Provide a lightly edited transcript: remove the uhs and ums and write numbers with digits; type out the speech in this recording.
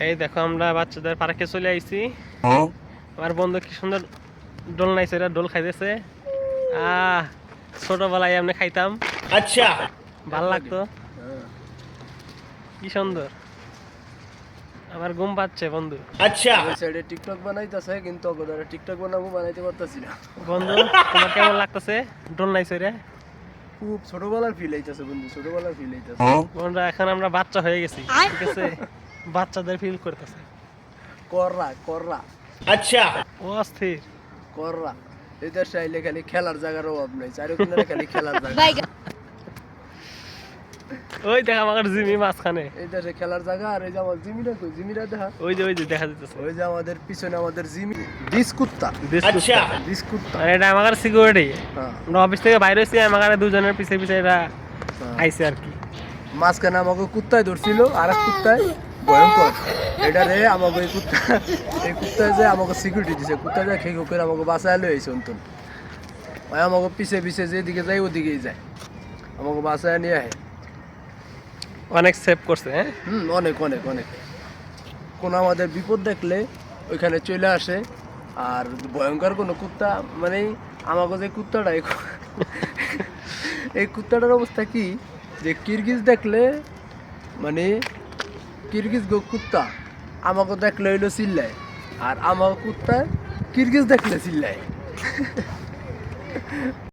এই দেখো আমরা বাচ্চাদের পার্কে চলে আইছি। আমার বন্ধু কি সুন্দর ডোল নাইছে, এরা ডোল খাইতেছে। ছোটবেলায় এমনি খাইতাম, আচ্ছা ভাল লাগতো। কি সুন্দর। আমার ঘুম পাচ্ছে বন্ধু। আচ্ছা ওই সাইডে টিকটক বানাইতেছে, কিন্তু ওরা টিকটক বানাইতে পারতাছি না। বন্ধু তোমার কেমন লাগতেছে ডোল নাইছে রে? খুব ছোটবেলার ফিল হইতাছে বন্ধু, ছোটবেলার ফিল হইতাছে। বন্ধুরা এখন আমরা বাচ্চা হয়ে গেছি, ঠিক আছে? বাচ্চাদের ফিল করতেছে। কররা কররা আচ্ছা অস্থির। কররা এই দেশে আইলে খালি খেলার জায়গার অভাব নেই, চারিদিকে খালি খেলার জায়গা। ওই দেখ আমার জিমি মাঝখানে, এই দেশে খেলার জায়গা। আর এই যে আমার জিমিরা কই, জিমিরা দেখা, ওই যে দেখা যাচ্ছে। ওই যে আমাদের পিছনে আমাদের জিমি ডিসকুত্তা, আচ্ছা ডিসকুত্তা। আর এটা আমার সিকিউরিটি। হ্যাঁ আমরা অফিস থেকে বাইরে হয়েছি, আমার দুজনের পিছে পিছে এটা আইছে আর কি। মাঝখানে আমাকে কুত্তায় ধরছিল, আর এক কুত্তায় ভয়ঙ্কর। এটা রে আমাকে এই কুত্তায় যে আমাকে সিকিউরিটি দিছে, কুত্তা যায় খেয়ে করে আমাকে বাসায় লই আইছে অন্তন। ওই আমাকে পিছে পিছে যেদিকে যায় ওদিকেই যায়, আমাকে বাসায় নিয়ে আহে। অনেক সেভ করছে। হ্যাঁ অনেক অনেক অনেক। কোনো আমাদের বিপদ দেখলে ওইখানে চলে আসে। আর ভয়ঙ্কর কোনো কুত্তা মানে আমাকে যে কুত্তাটা এই কুত্তাটার অবস্থা কি, যে কিরগিজ দেখলে মানে কিরগিজ কুত্তা আমাকে দেখলে হইলো চিল্লায়, আর আমার কুত্তা কিরগিজ দেখলে চিল্লায়।